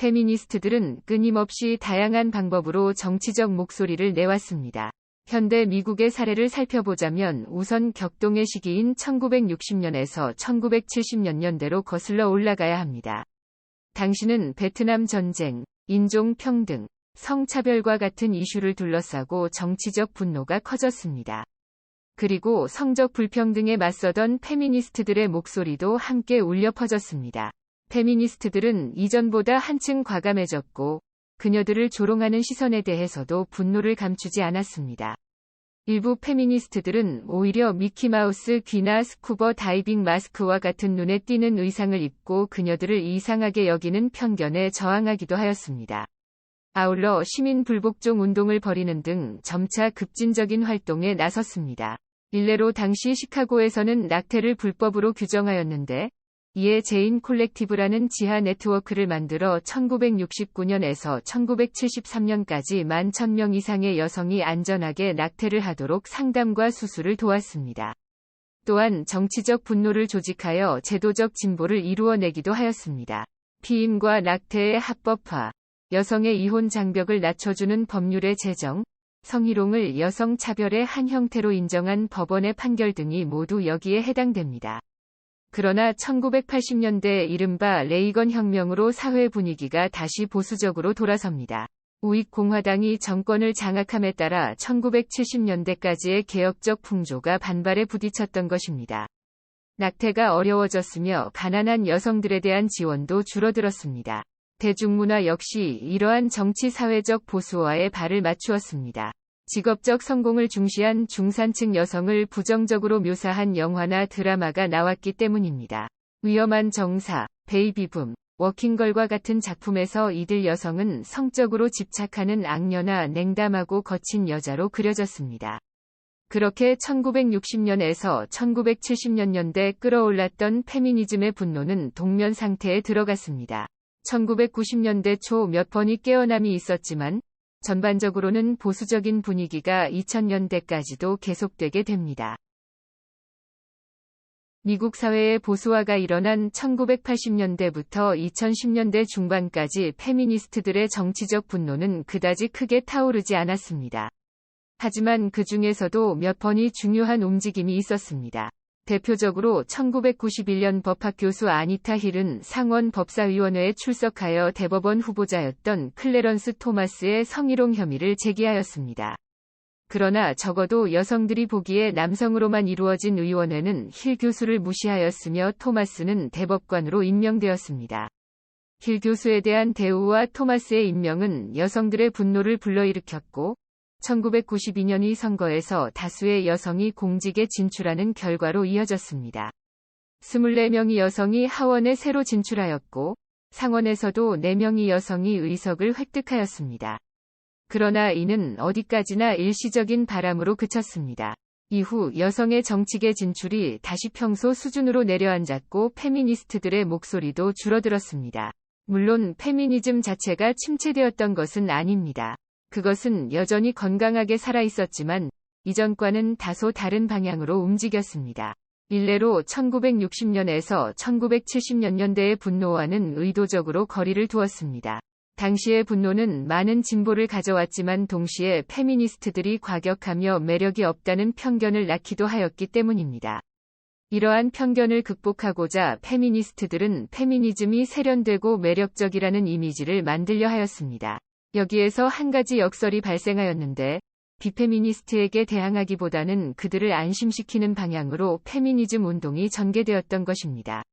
페미니스트들은 끊임없이 다양한 방법으로 정치적 목소리를 내왔습니다. 현대 미국의 사례를 살펴보자면 우선 격동의 시기인 1960년에서 1970년대로 거슬러 올라가야 합니다. 당시는 베트남 전쟁, 인종 평등, 성차별과 같은 이슈를 둘러싸고 정치적 분노가 커졌습니다. 그리고 성적 불평등에 맞서던 페미니스트들의 목소리도 함께 울려 퍼졌습니다. 페미니스트들은 이전보다 한층 과감해졌고 그녀들을 조롱하는 시선에 대해서도 분노를 감추지 않았습니다. 일부 페미니스트들은 오히려 미키마우스 귀나 스쿠버 다이빙 마스크와 같은 눈에 띄는 의상을 입고 그녀들을 이상하게 여기는 편견에 저항하기도 하였습니다. 아울러 시민 불복종 운동을 벌이는 등 점차 급진적인 활동에 나섰습니다. 일례로 당시 시카고에서는 낙태를 불법으로 규정하였는데 이에 제인 콜렉티브라는 지하 네트워크를 만들어 1969년에서 1973년까지 11,000명 이상의 여성이 안전하게 낙태를 하도록 상담과 수술을 도왔습니다. 또한 정치적 분노를 조직하여 제도적 진보를 이루어내기도 하였습니다. 피임과 낙태의 합법화, 여성의 이혼 장벽을 낮춰주는 법률의 제정, 성희롱을 여성 차별의 한 형태로 인정한 법원의 판결 등이 모두 여기에 해당됩니다. 그러나 1980년대 이른바 레이건 혁명으로 사회 분위기가 다시 보수적으로 돌아섭니다. 우익 공화당이 정권을 장악함에 따라 1970년대까지의 개혁적 풍조가 반발에 부딪혔던 것입니다. 낙태가 어려워졌으며 가난한 여성들에 대한 지원도 줄어들었습니다. 대중문화 역시 이러한 정치-사회적 보수화에 발을 맞추었습니다. 직업적 성공을 중시한 중산층 여성을 부정적으로 묘사한 영화나 드라마가 나왔기 때문입니다. 위험한 정사, 베이비붐, 워킹걸과 같은 작품에서 이들 여성은 성적으로 집착하는 악녀나 냉담하고 거친 여자로 그려졌습니다. 그렇게 1960년에서 1970년대 끌어올랐던 페미니즘의 분노는 동면 상태에 들어갔습니다. 1990년대 초 몇 번의 깨어남이 있었지만 전반적으로는 보수적인 분위기가 2000년대까지도 계속되게 됩니다. 미국 사회의 보수화가 일어난 1980년대부터 2010년대 중반까지 페미니스트들의 정치적 분노는 그다지 크게 타오르지 않았습니다. 하지만 그 중에서도 몇 번의 중요한 움직임이 있었습니다. 대표적으로 1991년 법학 교수 아니타 힐은 상원 법사위원회에 출석하여 대법원 후보자였던 클래런스 토마스의 성희롱 혐의를 제기하였습니다. 그러나 적어도 여성들이 보기에 남성으로만 이루어진 의원회는 힐 교수를 무시하였으며 토마스는 대법관으로 임명되었습니다. 힐 교수에 대한 대우와 토마스의 임명은 여성들의 분노를 불러일으켰고 1992년의 선거에서 다수의 여성이 공직에 진출하는 결과로 이어졌습니다. 24명의 여성이 하원에 새로 진출하였고 상원에서도 4명의 여성이 의석을 획득하였습니다. 그러나 이는 어디까지나 일시적인 바람으로 그쳤습니다. 이후 여성의 정치계 진출이 다시 평소 수준으로 내려앉았고 페미니스트들의 목소리도 줄어들었습니다. 물론 페미니즘 자체가 침체되었던 것은 아닙니다. 그것은 여전히 건강하게 살아있었지만 이전과는 다소 다른 방향으로 움직였습니다. 일례로 1960년에서 1970년대의 분노와는 의도적으로 거리를 두었습니다. 당시의 분노는 많은 진보를 가져왔지만 동시에 페미니스트들이 과격하며 매력이 없다는 편견을 낳기도 하였기 때문입니다. 이러한 편견을 극복하고자 페미니스트들은 페미니즘이 세련되고 매력적이라는 이미지를 만들려 하였습니다. 여기에서 한 가지 역설이 발생하였는데 비페미니스트에게 대항하기보다는 그들을 안심시키는 방향으로 페미니즘 운동이 전개되었던 것입니다.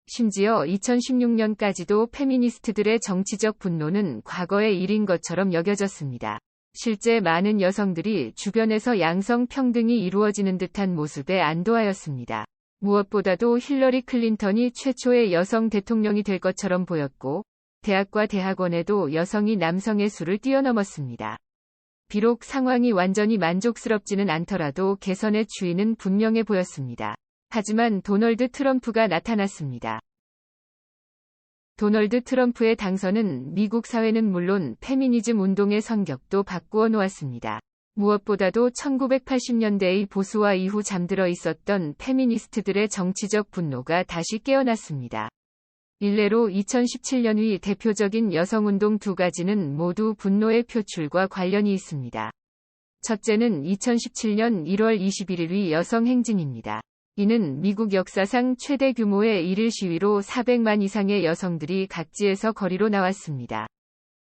심지어 2016년까지도 페미니스트들의 정치적 분노는 과거의 일인 것처럼 여겨졌습니다. 실제 많은 여성들이 주변에서 양성 평등이 이루어지는 듯한 모습에 안도하였습니다. 무엇보다도 힐러리 클린턴이 최초의 여성 대통령이 될 것처럼 보였고 대학과 대학원에도 여성이 남성의 수를 뛰어넘었습니다. 비록 상황이 완전히 만족스럽지는 않더라도 개선의 추이는 분명해 보였습니다. 하지만 도널드 트럼프가 나타났습니다. 도널드 트럼프의 당선은 미국 사회는 물론 페미니즘 운동의 성격도 바꾸어 놓았습니다. 무엇보다도 1980년대의 보수화 이후 잠들어 있었던 페미니스트들의 정치적 분노가 다시 깨어났습니다. 일례로 2017년의 대표적인 여성운동 두 가지는 모두 분노의 표출과 관련이 있습니다. 첫째는 2017년 1월 21일의 여성 행진입니다. 이는 미국 역사상 최대 규모의 일일 시위로 400만 이상의 여성들이 각지에서 거리로 나왔습니다.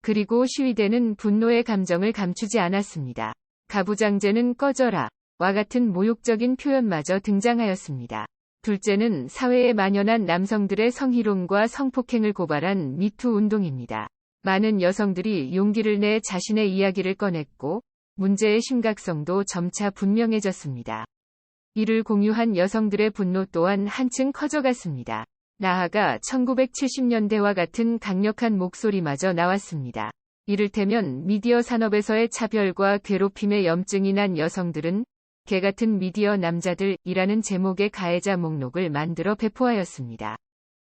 그리고 시위대는 분노의 감정을 감추지 않았습니다. 가부장제는 꺼져라! 와 같은 모욕적인 표현마저 등장하였습니다. 둘째는 사회에 만연한 남성들의 성희롱과 성폭행을 고발한 미투 운동입니다. 많은 여성들이 용기를 내 자신의 이야기를 꺼냈고 문제의 심각성도 점차 분명해졌습니다. 이를 공유한 여성들의 분노 또한 한층 커져갔습니다. 나아가 1970년대와 같은 강력한 목소리마저 나왔습니다. 이를테면 미디어 산업에서의 차별과 괴롭힘에 염증이 난 여성들은 개같은 미디어 남자들이라는 제목의 가해자 목록을 만들어 배포하였습니다.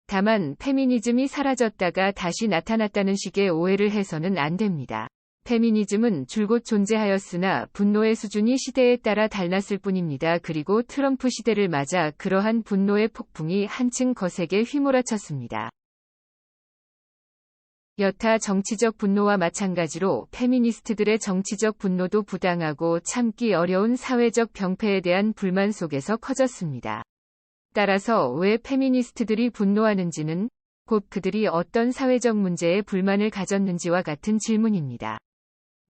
다만 페미니즘이 사라졌다가 다시 나타났다는 식의 오해를 해서는 안 됩니다. 페미니즘은 줄곧 존재하였으나 분노의 수준이 시대에 따라 달랐을 뿐입니다. 그리고 트럼프 시대를 맞아 그러한 분노의 폭풍이 한층 거세게 휘몰아쳤습니다. 여타 정치적 분노와 마찬가지로 페미니스트들의 정치적 분노도 부당하고 참기 어려운 사회적 병폐에 대한 불만 속에서 커졌습니다. 따라서 왜 페미니스트들이 분노하는지는 곧 그들이 어떤 사회적 문제에 불만을 가졌는지와 같은 질문입니다.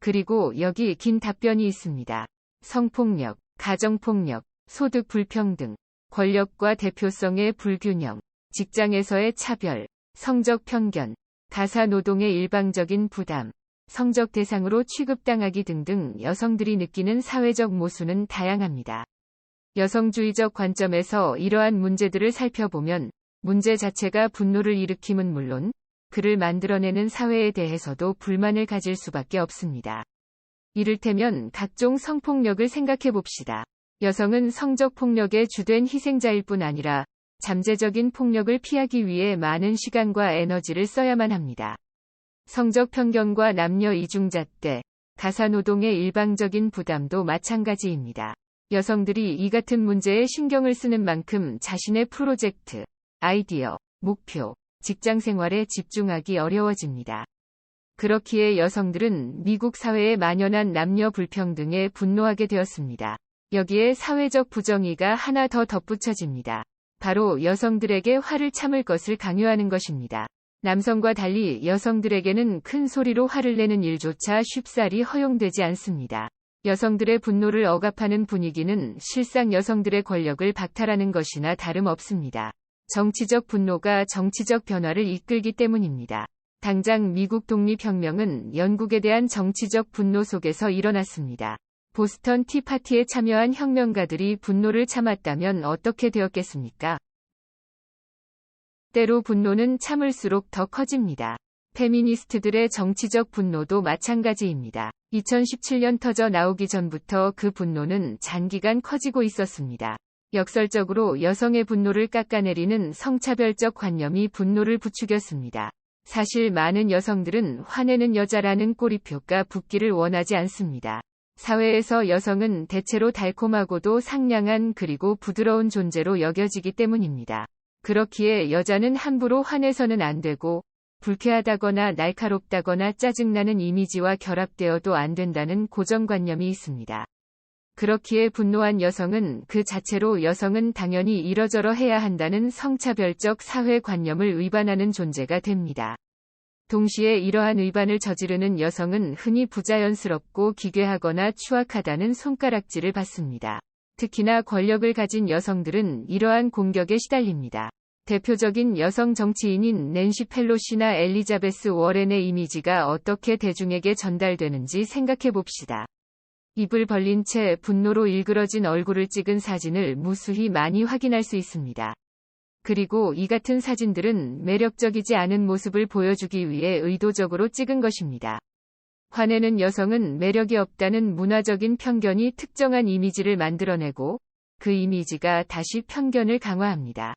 그리고 여기 긴 답변이 있습니다. 성폭력, 가정폭력, 소득 불평등, 권력과 대표성의 불균형, 직장에서의 차별, 성적 편견, 가사 노동의 일방적인 부담, 성적 대상으로 취급당하기 등등 여성들이 느끼는 사회적 모순은 다양합니다. 여성주의적 관점에서 이러한 문제들을 살펴보면 문제 자체가 분노를 일으킴은 물론 그를 만들어내는 사회에 대해서도 불만을 가질 수밖에 없습니다. 이를테면 각종 성폭력을 생각해 봅시다. 여성은 성적 폭력의 주된 희생자일 뿐 아니라 잠재적인 폭력을 피하기 위해 많은 시간과 에너지를 써야만 합니다. 성적 편견과 남녀 이중잣대, 가사노동의 일방적인 부담도 마찬가지입니다. 여성들이 이 같은 문제에 신경을 쓰는 만큼 자신의 프로젝트, 아이디어, 목표, 직장 생활에 집중하기 어려워집니다. 그렇기에 여성들은 미국 사회에 만연한 남녀 불평등에 분노하게 되었습니다. 여기에 사회적 부정의가 하나 더 덧붙여집니다. 바로 여성들에게 화를 참을 것을 강요하는 것입니다. 남성과 달리 여성들에게는 큰 소리로 화를 내는 일조차 쉽사리 허용되지 않습니다. 여성들의 분노를 억압하는 분위기는 실상 여성들의 권력을 박탈하는 것이나 다름없습니다. 정치적 분노가 정치적 변화를 이끌기 때문입니다. 당장 미국 독립혁명은 영국에 대한 정치적 분노 속에서 일어났습니다. 보스턴 티파티에 참여한 혁명가들이 분노를 참았다면 어떻게 되었겠습니까? 때로 분노는 참을수록 더 커집니다. 페미니스트들의 정치적 분노도 마찬가지입니다. 2017년 터져 나오기 전부터 그 분노는 장기간 커지고 있었습니다. 역설적으로 여성의 분노를 깎아내리는 성차별적 관념이 분노를 부추겼습니다. 사실 많은 여성들은 화내는 여자라는 꼬리표가 붙기를 원하지 않습니다. 사회에서 여성은 대체로 달콤하고도 상냥한 그리고 부드러운 존재로 여겨지기 때문입니다. 그렇기에 여자는 함부로 화내서는 안 되고 불쾌하다거나 날카롭다거나 짜증나는 이미지와 결합되어도 안 된다는 고정관념이 있습니다. 그렇기에 분노한 여성은 그 자체로 여성은 당연히 이러저러 해야 한다는 성차별적 사회관념을 위반하는 존재가 됩니다. 동시에 이러한 위반을 저지르는 여성은 흔히 부자연스럽고 기괴하거나 추악하다는 손가락질을 받습니다. 특히나 권력을 가진 여성들은 이러한 공격에 시달립니다. 대표적인 여성 정치인인 낸시 펠로시나 엘리자베스 워렌의 이미지가 어떻게 대중에게 전달되는지 생각해 봅시다. 입을 벌린 채 분노로 일그러진 얼굴을 찍은 사진을 무수히 많이 확인할 수 있습니다. 그리고 이 같은 사진들은 매력적이지 않은 모습을 보여주기 위해 의도적으로 찍은 것입니다. 화내는 여성은 매력이 없다는 문화적인 편견이 특정한 이미지를 만들어내고 그 이미지가 다시 편견을 강화합니다.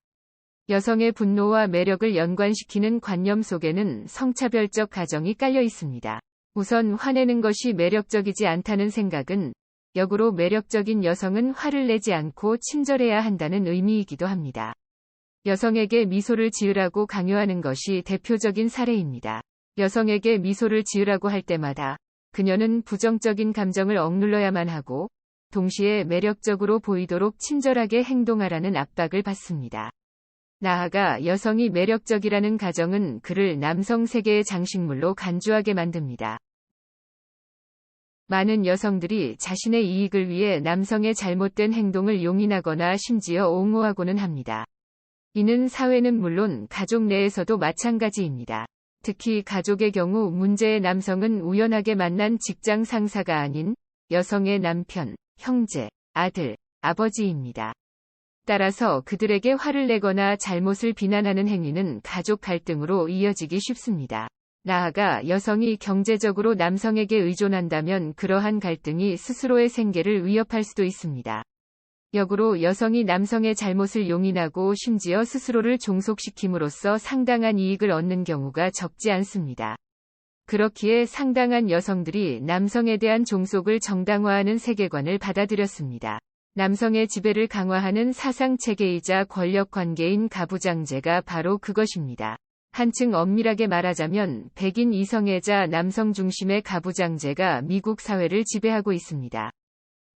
여성의 분노와 매력을 연관시키는 관념 속에는 성차별적 가정이 깔려 있습니다. 우선 화내는 것이 매력적이지 않다는 생각은 역으로 매력적인 여성은 화를 내지 않고 친절해야 한다는 의미이기도 합니다. 여성에게 미소를 지으라고 강요하는 것이 대표적인 사례입니다. 여성에게 미소를 지으라고 할 때마다 그녀는 부정적인 감정을 억눌러야만 하고 동시에 매력적으로 보이도록 친절하게 행동하라는 압박을 받습니다. 나아가 여성이 매력적이라는 가정은 그를 남성 세계의 장식물로 간주하게 만듭니다. 많은 여성들이 자신의 이익을 위해 남성의 잘못된 행동을 용인하거나 심지어 옹호하고는 합니다. 이는 사회는 물론 가족 내에서도 마찬가지입니다. 특히 가족의 경우 문제의 남성은 우연하게 만난 직장 상사가 아닌 여성의 남편, 형제, 아들, 아버지입니다. 따라서 그들에게 화를 내거나 잘못을 비난하는 행위는 가족 갈등으로 이어지기 쉽습니다. 나아가 여성이 경제적으로 남성에게 의존한다면 그러한 갈등이 스스로의 생계를 위협할 수도 있습니다. 역으로 여성이 남성의 잘못을 용인하고 심지어 스스로를 종속시킴으로써 상당한 이익을 얻는 경우가 적지 않습니다. 그렇기에 상당한 여성들이 남성에 대한 종속을 정당화하는 세계관을 받아들였습니다. 남성의 지배를 강화하는 사상체계이자 권력관계인 가부장제가 바로 그것입니다. 한층 엄밀하게 말하자면 백인 이성애자 남성 중심의 가부장제가 미국 사회를 지배하고 있습니다.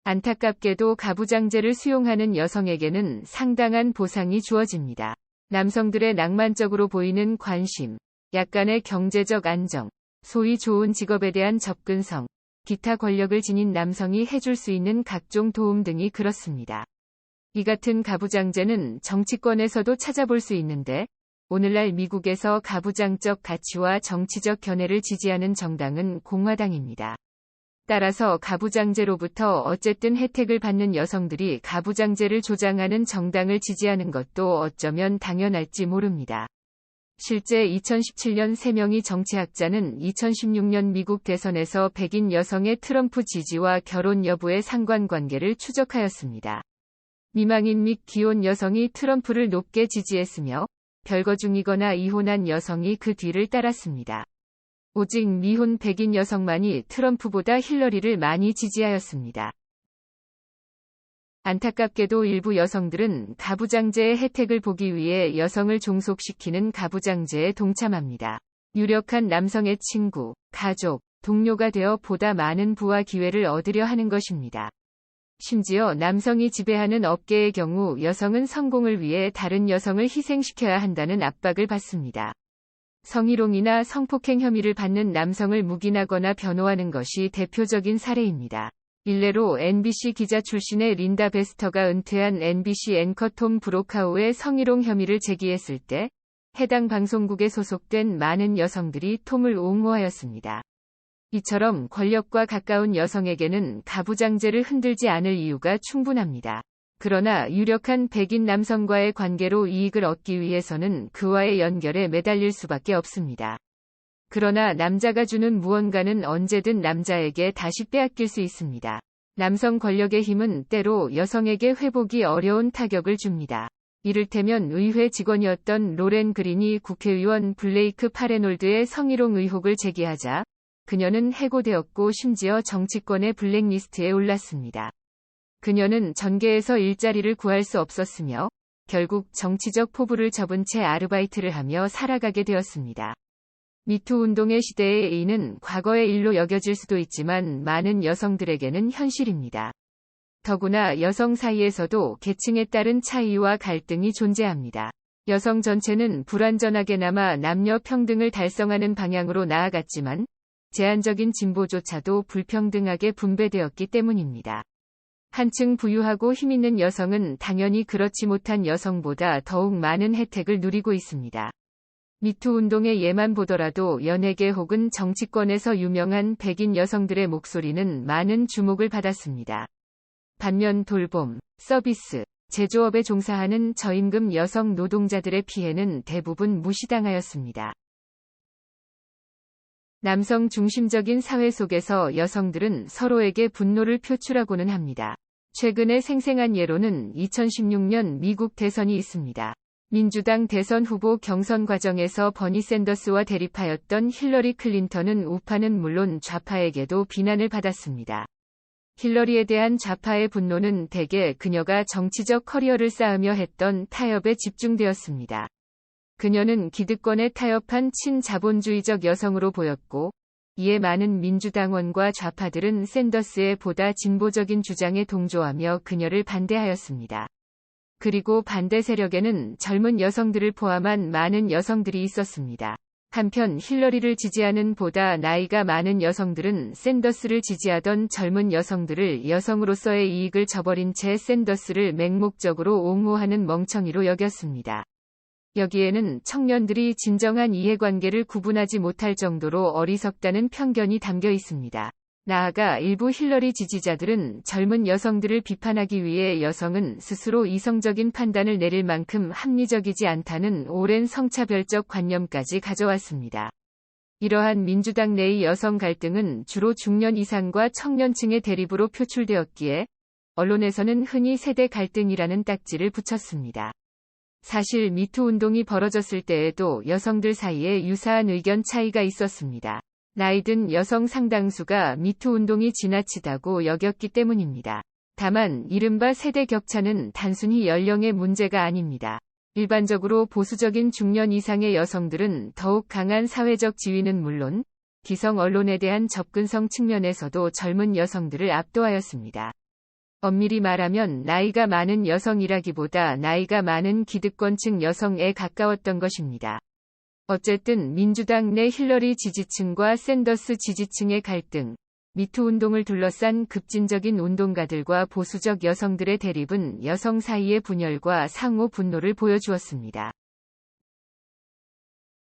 안타깝게도 가부장제를 수용하는 여성에게는 상당한 보상이 주어집니다. 남성들의 낭만적으로 보이는 관심, 약간의 경제적 안정, 소위 좋은 직업에 대한 접근성, 기타 권력을 지닌 남성이 해줄 수 있는 각종 도움 등이 그렇습니다. 이 같은 가부장제는 정치권에서도 찾아볼 수 있는데, 오늘날 미국에서 가부장적 가치와 정치적 견해를 지지하는 정당은 공화당입니다. 따라서 가부장제로부터 어쨌든 혜택을 받는 여성들이 가부장제를 조장하는 정당을 지지하는 것도 어쩌면 당연할지 모릅니다. 실제 2017년 3명의 정치학자는 2016년 미국 대선에서 백인 여성의 트럼프 지지와 결혼 여부의 상관관계를 추적하였습니다. 미망인 및 기혼 여성이 트럼프를 높게 지지했으며 별거 중이거나 이혼한 여성이 그 뒤를 따랐습니다. 오직 미혼 백인 여성만이 트럼프보다 힐러리를 많이 지지하였습니다. 안타깝게도 일부 여성들은 가부장제의 혜택을 보기 위해 여성을 종속시키는 가부장제에 동참합니다. 유력한 남성의 친구, 가족, 동료가 되어 보다 많은 부와 기회를 얻으려 하는 것입니다. 심지어 남성이 지배하는 업계의 경우 여성은 성공을 위해 다른 여성을 희생시켜야 한다는 압박을 받습니다. 성희롱이나 성폭행 혐의를 받는 남성을 묵인하거나 변호하는 것이 대표적인 사례입니다. 일례로 NBC 기자 출신의 린다 베스터가 은퇴한 NBC 앵커 톰 브로카우의 성희롱 혐의를 제기했을 때 해당 방송국에 소속된 많은 여성들이 톰을 옹호하였습니다. 이처럼 권력과 가까운 여성에게는 가부장제를 흔들지 않을 이유가 충분합니다. 그러나 유력한 백인 남성과의 관계로 이익을 얻기 위해서는 그와의 연결에 매달릴 수밖에 없습니다. 그러나 남자가 주는 무언가는 언제든 남자에게 다시 빼앗길 수 있습니다. 남성 권력의 힘은 때로 여성에게 회복이 어려운 타격을 줍니다. 이를테면 의회 직원이었던 로렌 그린이 국회의원 블레이크 파레놀드의 성희롱 의혹을 제기하자 그녀는 해고되었고 심지어 정치권의 블랙리스트에 올랐습니다. 그녀는 전계에서 일자리를 구할 수 없었으며 결국 정치적 포부를 접은 채 아르바이트를 하며 살아가게 되었습니다. 미투 운동의 시대의 이는 과거의 일로 여겨질 수도 있지만 많은 여성들에게는 현실입니다. 더구나 여성 사이에서도 계층에 따른 차이와 갈등이 존재합니다. 여성 전체는 불완전하게나마 남녀 평등을 달성하는 방향으로 나아갔지만 제한적인 진보조차도 불평등하게 분배되었기 때문입니다. 한층 부유하고 힘있는 여성은 당연히 그렇지 못한 여성보다 더욱 많은 혜택을 누리고 있습니다. 미투 운동의 예만 보더라도 연예계 혹은 정치권에서 유명한 백인 여성들의 목소리는 많은 주목을 받았습니다. 반면 돌봄, 서비스, 제조업에 종사하는 저임금 여성 노동자들의 피해는 대부분 무시당하였습니다. 남성 중심적인 사회 속에서 여성들은 서로에게 분노를 표출하고는 합니다. 최근에 생생한 예로는 2016년 미국 대선이 있습니다. 민주당 대선 후보 경선 과정에서 버니 샌더스와 대립하였던 힐러리 클린턴은 우파는 물론 좌파에게도 비난을 받았습니다. 힐러리에 대한 좌파의 분노는 대개 그녀가 정치적 커리어를 쌓으며 했던 타협에 집중되었습니다. 그녀는 기득권에 타협한 친자본주의적 여성으로 보였고, 이에 많은 민주당원과 좌파들은 샌더스의 보다 진보적인 주장에 동조하며 그녀를 반대하였습니다. 그리고 반대 세력에는 젊은 여성들을 포함한 많은 여성들이 있었습니다. 한편 힐러리를 지지하는 보다 나이가 많은 여성들은 샌더스를 지지하던 젊은 여성들을 여성으로서의 이익을 저버린 채 샌더스를 맹목적으로 옹호하는 멍청이로 여겼습니다. 여기에는 청년들이 진정한 이해관계를 구분하지 못할 정도로 어리석다는 편견이 담겨 있습니다. 나아가 일부 힐러리 지지자들은 젊은 여성들을 비판하기 위해 여성은 스스로 이성적인 판단을 내릴 만큼 합리적이지 않다는 오랜 성차별적 관념까지 가져왔습니다. 이러한 민주당 내의 여성 갈등은 주로 중년 이상과 청년층의 대립으로 표출되었기에 언론에서는 흔히 세대 갈등이라는 딱지를 붙였습니다. 사실 미투 운동이 벌어졌을 때에도 여성들 사이에 유사한 의견 차이가 있었습니다. 나이든 여성 상당수가 미투 운동이 지나치다고 여겼기 때문입니다. 다만 이른바 세대 격차는 단순히 연령의 문제가 아닙니다. 일반적으로 보수적인 중년 이상의 여성들은 더욱 강한 사회적 지위는 물론 기성 언론에 대한 접근성 측면에서도 젊은 여성들을 압도하였습니다. 엄밀히 말하면 나이가 많은 여성이라기보다 나이가 많은 기득권층 여성에 가까웠던 것입니다. 어쨌든 민주당 내 힐러리 지지층과 샌더스 지지층의 갈등, 미투 운동을 둘러싼 급진적인 운동가들과 보수적 여성들의 대립은 여성 사이의 분열과 상호 분노를 보여주었습니다.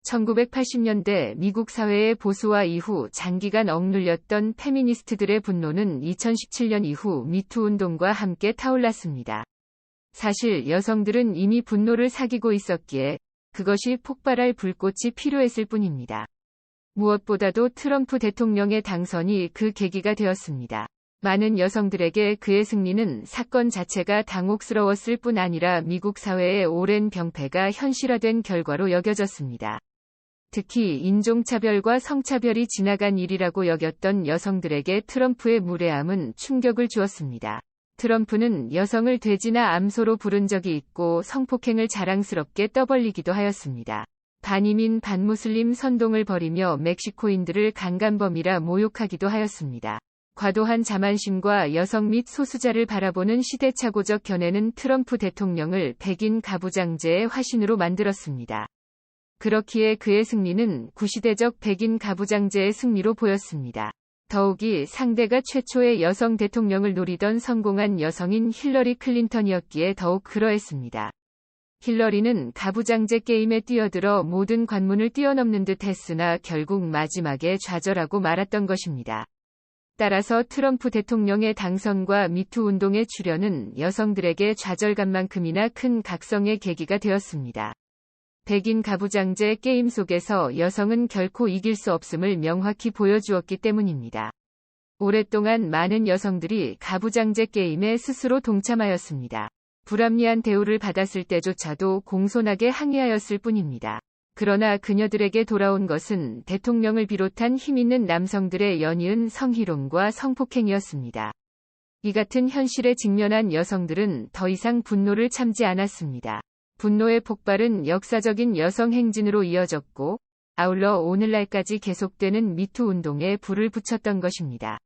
1980년대 미국 사회의 보수화 이후 장기간 억눌렸던 페미니스트들의 분노는 2017년 이후 미투 운동과 함께 타올랐습니다. 사실 여성들은 이미 분노를 사귀고 있었기에 그것이 폭발할 불꽃이 필요했을 뿐입니다. 무엇보다도 트럼프 대통령의 당선이 그 계기가 되었습니다. 많은 여성들에게 그의 승리는 사건 자체가 당혹스러웠을 뿐 아니라 미국 사회의 오랜 병폐가 현실화된 결과로 여겨졌습니다. 특히 인종차별과 성차별이 지나간 일이라고 여겼던 여성들에게 트럼프의 무례함은 충격을 주었습니다. 트럼프는 여성을 돼지나 암소로 부른 적이 있고 성폭행을 자랑스럽게 떠벌리기도 하였습니다. 반이민 반무슬림 선동을 벌이며 멕시코인들을 강간범이라 모욕하기도 하였습니다. 과도한 자만심과 여성 및 소수자를 바라보는 시대착오적 견해는 트럼프 대통령을 백인 가부장제의 화신으로 만들었습니다. 그렇기에 그의 승리는 구시대적 백인 가부장제의 승리로 보였습니다. 더욱이 상대가 최초의 여성 대통령을 노리던 성공한 여성인 힐러리 클린턴이었기에 더욱 그러했습니다. 힐러리는 가부장제 게임에 뛰어들어 모든 관문을 뛰어넘는 듯 했으나 결국 마지막에 좌절하고 말았던 것입니다. 따라서 트럼프 대통령의 당선과 미투 운동의 출현은 여성들에게 좌절감만큼이나 큰 각성의 계기가 되었습니다. 백인 가부장제 게임 속에서 여성은 결코 이길 수 없음을 명확히 보여주었기 때문입니다. 오랫동안 많은 여성들이 가부장제 게임에 스스로 동참하였습니다. 불합리한 대우를 받았을 때조차도 공손하게 항의하였을 뿐입니다. 그러나 그녀들에게 돌아온 것은 대통령을 비롯한 힘있는 남성들의 연이은 성희롱과 성폭행이었습니다. 이 같은 현실에 직면한 여성들은 더 이상 분노를 참지 않았습니다. 분노의 폭발은 역사적인 여성 행진으로 이어졌고, 아울러 오늘날까지 계속되는 미투 운동에 불을 붙였던 것입니다.